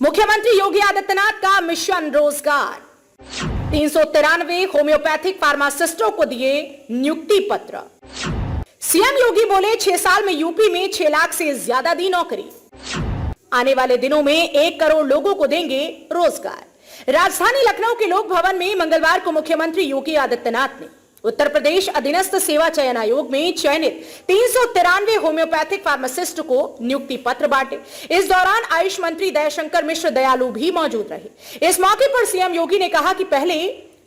मुख्यमंत्री योगी आदित्यनाथ का मिशन रोजगार, 393 होम्योपैथिक फार्मासिस्टों को दिए नियुक्ति पत्र। सीएम योगी बोले 6 साल में यूपी में 6 लाख से ज्यादा दी नौकरी। आने वाले दिनों में 1 करोड़ लोगों को देंगे रोजगार। राजधानी लखनऊ के लोक भवन में मंगलवार को मुख्यमंत्री योगी आदित्यनाथ ने उत्तर प्रदेश अधीनस्थ सेवा चयन आयोग में चयनित 393 होम्योपैथिक फार्मासिस्ट को नियुक्ति पत्र बांटे। इस दौरान आयुष मंत्री दयाशंकर मिश्र दयालु भी मौजूद रहे। इस मौके पर सीएम योगी ने कहा कि पहले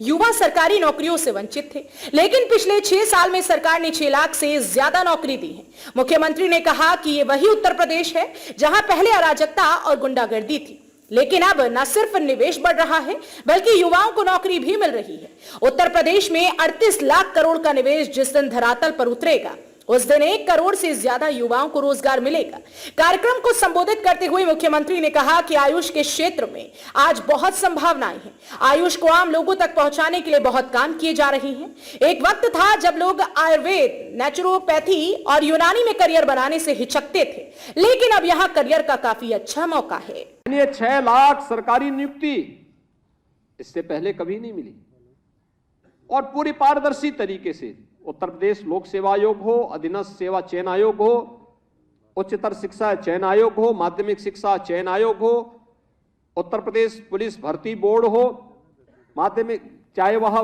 युवा सरकारी नौकरियों से वंचित थे, लेकिन पिछले 6 साल में सरकार ने 6 लाख से ज्यादा नौकरी दी है। मुख्यमंत्री ने कहा कि ये वही उत्तर प्रदेश है जहां पहले अराजकता और गुंडागर्दी थी, लेकिन अब न सिर्फ निवेश बढ़ रहा है बल्कि युवाओं को नौकरी भी मिल रही है। उत्तर प्रदेश में 38 लाख करोड़ का निवेश जिस दिन धरातल पर उतरेगा उस दिन 1 करोड़ से ज्यादा युवाओं को रोजगार मिलेगा। कार्यक्रम को संबोधित करते हुए मुख्यमंत्री ने कहा कि आयुष के क्षेत्र में आज बहुत संभावनाएं हैं। आयुष को आम लोगों तक पहुंचाने के लिए बहुत काम किए जा रहे हैं। एक वक्त था जब लोग आयुर्वेद, नेचुरोपैथी और यूनानी में करियर बनाने से हिचकते थे, लेकिन अब यहाँ करियर का काफी अच्छा मौका है। 6 लाख सरकारी नियुक्ति इससे पहले कभी नहीं मिली और पूरी पारदर्शी तरीके से उत्तर प्रदेश लोक सेवा आयोग हो, अधीनस्थ सेवा चयन आयोग हो, उच्चतर शिक्षा चयन आयोग हो, माध्यमिक शिक्षा चयन आयोग हो, उत्तर प्रदेश पुलिस भर्ती बोर्ड हो, माध्यमिक चाहे वह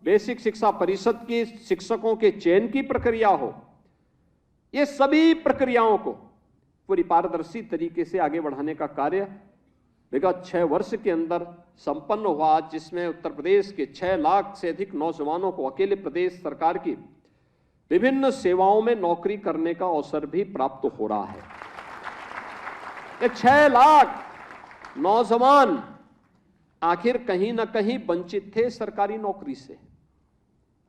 बेसिक शिक्षा परिषद की शिक्षकों के चयन की प्रक्रिया हो, ये सभी प्रक्रियाओं को पूरी पारदर्शी तरीके से आगे बढ़ाने का कार्य विगत 6 वर्ष के अंदर संपन्न हुआ, जिसमें उत्तर प्रदेश के 6 लाख से अधिक नौजवानों को अकेले प्रदेश सरकार की विभिन्न सेवाओं में नौकरी करने का अवसर भी प्राप्त हो रहा है। ये 6 लाख नौजवान आखिर कहीं ना कहीं वंचित थे सरकारी नौकरी से।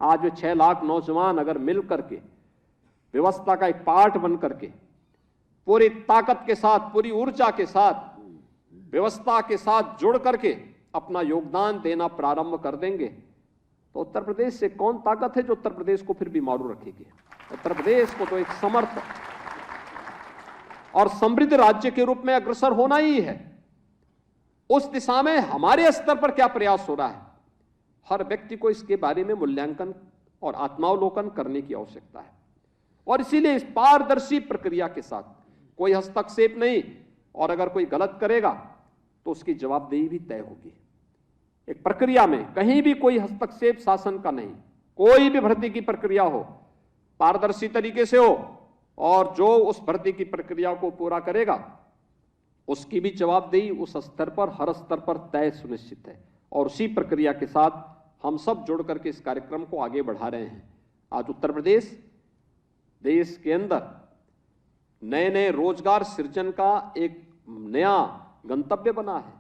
आज वे 6 लाख नौजवान अगर मिल करके व्यवस्था का एक पार्ट बन करके पूरी ताकत के साथ, पूरी ऊर्जा के साथ, व्यवस्था के साथ जुड़ करके अपना योगदान देना प्रारंभ कर देंगे तो उत्तर प्रदेश से कौन ताकत है जो उत्तर प्रदेश को फिर भी मारू रखेगी। उत्तर प्रदेश को तो एक समर्थ और समृद्ध राज्य के रूप में अग्रसर होना ही है। उस दिशा में हमारे स्तर पर क्या प्रयास हो रहा है, हर व्यक्ति को इसके बारे में मूल्यांकन और आत्मावलोकन करने की आवश्यकता है। और इसीलिए इस पारदर्शी प्रक्रिया के साथ कोई हस्तक्षेप नहीं, और अगर कोई गलत करेगा तो उसकी जवाबदेही भी तय होगी। एक प्रक्रिया में कहीं भी कोई हस्तक्षेप शासन का नहीं, कोई भी भर्ती की प्रक्रिया हो पारदर्शी तरीके से हो, और जो उस भर्ती की प्रक्रिया को पूरा करेगा उसकी भी जवाबदेही उस स्तर पर, हर स्तर पर तय सुनिश्चित है। और उसी प्रक्रिया के साथ हम सब जुड़ करके इस कार्यक्रम को आगे बढ़ा रहे हैं। आज उत्तर प्रदेश देश के अंदर नए नए रोजगार सृजन का एक नया गंतव्य बना है।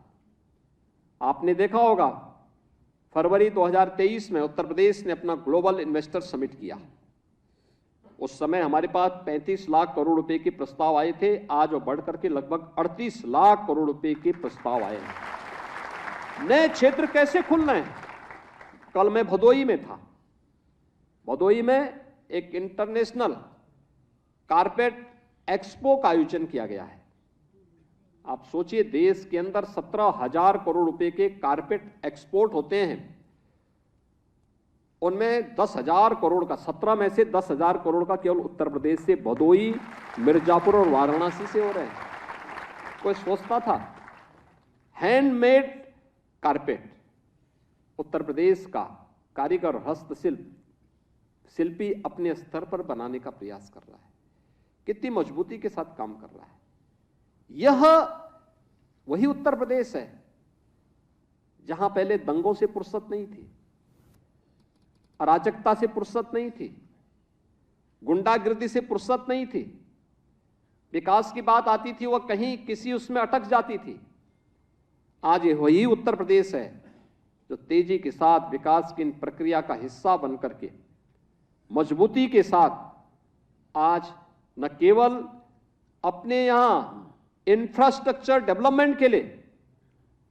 आपने देखा होगा फरवरी 2023 में उत्तर प्रदेश ने अपना ग्लोबल इन्वेस्टर समिट किया। उस समय हमारे पास 35 लाख करोड़ रुपए के प्रस्ताव आए थे, आज वो बढ़ करके लगभग 38 लाख करोड़ रुपए के प्रस्ताव आए हैं। नए क्षेत्र कैसे खुल रहे हैं। कल मैं भदोई में था। भदोई में एक इंटरनेशनल कारपेट एक्सपो का आयोजन किया गया है। आप सोचिए, देश के अंदर 17,000 करोड़ रुपए के कारपेट एक्सपोर्ट होते हैं, उनमें 10,000 करोड़ का, 17 में से 10,000 करोड़ का केवल उत्तर प्रदेश से भदोई, मिर्जापुर और वाराणसी से हो रहे हैं। कोई सोचता था हैंडमेड कारपेट, उत्तर प्रदेश का कारीगर, हस्तशिल्प, शिल्पी अपने स्तर पर बनाने का प्रयास कर रहा है, कितनी मजबूती के साथ काम कर रहा है। यह वही उत्तर प्रदेश है जहां पहले दंगों से फुर्सत नहीं थी, अराजकता से फुर्सत नहीं थी, गुंडागर्दी से फुर्सत नहीं थी। विकास की बात आती थी वह कहीं किसी उसमें अटक जाती थी। आज ये वही उत्तर प्रदेश है जो तेजी के साथ विकास की इन प्रक्रिया का हिस्सा बन करके मजबूती के साथ आज न केवल अपने यहां इंफ्रास्ट्रक्चर डेवलपमेंट के लिए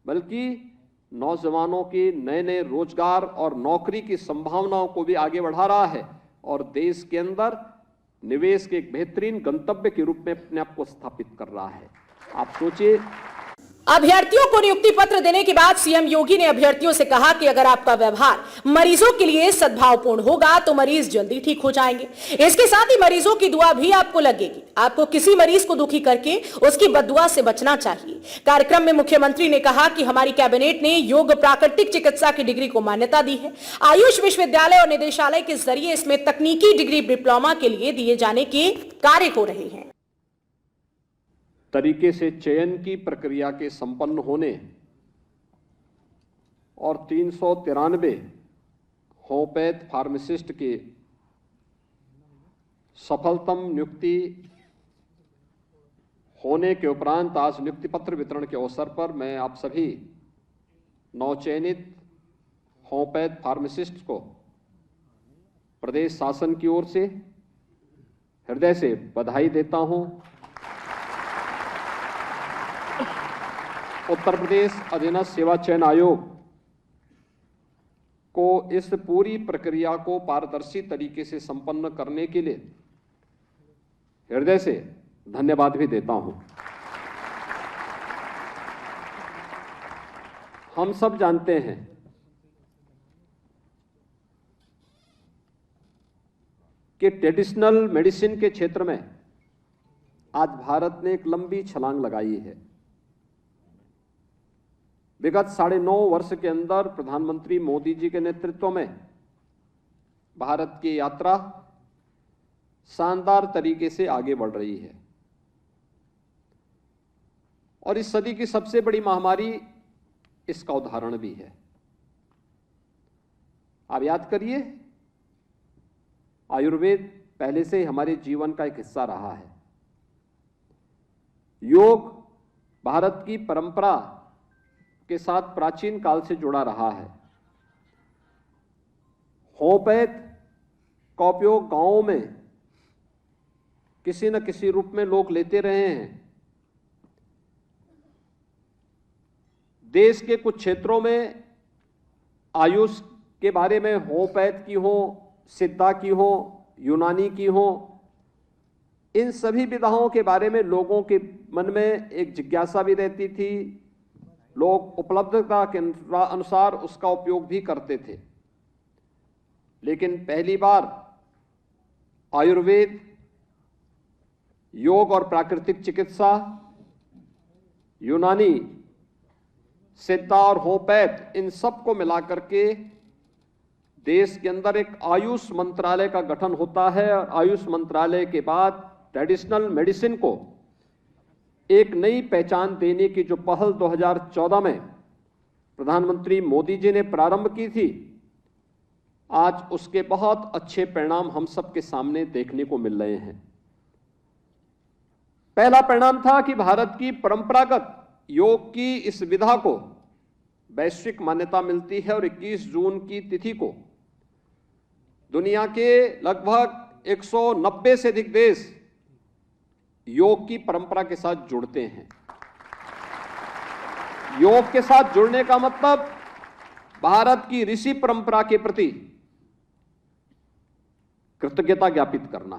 बल्कि नौजवानों के नए नए रोजगार और नौकरी की संभावनाओं को भी आगे बढ़ा रहा है और देश के अंदर निवेश के एक बेहतरीन गंतव्य के रूप में अपने आप को स्थापित कर रहा है। आप सोचिए। अभ्यर्थियों को नियुक्ति पत्र देने के बाद सीएम योगी ने अभ्यर्थियों से कहा कि अगर आपका व्यवहार मरीजों के लिए सद्भावपूर्ण होगा तो मरीज जल्दी ठीक हो जाएंगे। इसके साथ ही मरीजों की दुआ भी आपको लगेगी। आपको किसी मरीज को दुखी करके उसकी बददुआ से बचना चाहिए। कार्यक्रम में मुख्यमंत्री ने कहा कि हमारी कैबिनेट ने योग प्राकृतिक चिकित्सा की डिग्री को मान्यता दी है। आयुष विश्वविद्यालय और निदेशालय के जरिए इसमें तकनीकी डिग्री डिप्लोमा के लिए दिए जाने के कार्य हो रहे हैं। तरीके से चयन की प्रक्रिया के संपन्न होने और 393 होम्योपैथ फार्मासिस्ट के सफलतम नियुक्ति होने के उपरांत आज नियुक्ति पत्र वितरण के अवसर पर मैं आप सभी नवचयनित होम्योपैथ फार्मासिस्ट को प्रदेश शासन की ओर से हृदय से बधाई देता हूं। उत्तर प्रदेश अधीनस्थ सेवा चयन आयोग को इस पूरी प्रक्रिया को पारदर्शी तरीके से संपन्न करने के लिए हृदय से धन्यवाद भी देता हूं। हम सब जानते हैं कि ट्रेडिशनल मेडिसिन के क्षेत्र में आज भारत ने एक लंबी छलांग लगाई है। विगत 9.5 वर्ष के अंदर प्रधानमंत्री मोदी जी के नेतृत्व में भारत की यात्रा शानदार तरीके से आगे बढ़ रही है और इस सदी की सबसे बड़ी महामारी इसका उदाहरण भी है। आप याद करिए, आयुर्वेद पहले से ही हमारे जीवन का एक हिस्सा रहा है। योग भारत की परंपरा के साथ प्राचीन काल से जुड़ा रहा है। होम्योपैथ का उपयोग गांवों में किसी न किसी रूप में लोग लेते रहे हैं। देश के कुछ क्षेत्रों में आयुष के बारे में होम्योपैथ की हो, सिद्धा की हो, यूनानी की हो, इन सभी विधाओं के बारे में लोगों के मन में एक जिज्ञासा भी रहती थी। लोग उपलब्धता के अनुसार उसका उपयोग भी करते थे। लेकिन पहली बार आयुर्वेद, योग और प्राकृतिक चिकित्सा, यूनानी, सिद्धा और होम्योपैथ, इन सब को मिलाकर के देश के अंदर एक आयुष मंत्रालय का गठन होता है और आयुष मंत्रालय के बाद ट्रेडिशनल मेडिसिन को एक नई पहचान देने की जो पहल 2014 में प्रधानमंत्री मोदी जी ने प्रारंभ की थी, आज उसके बहुत अच्छे परिणाम हम सबके सामने देखने को मिल रहे हैं। पहला परिणाम था कि भारत की परंपरागत योग की इस विधा को वैश्विक मान्यता मिलती है और 21 जून की तिथि को दुनिया के लगभग 190 से अधिक देश योग की परंपरा के साथ जुड़ते हैं। योग के साथ जुड़ने का मतलब भारत की ऋषि परंपरा के प्रति कृतज्ञता ज्ञापित करना।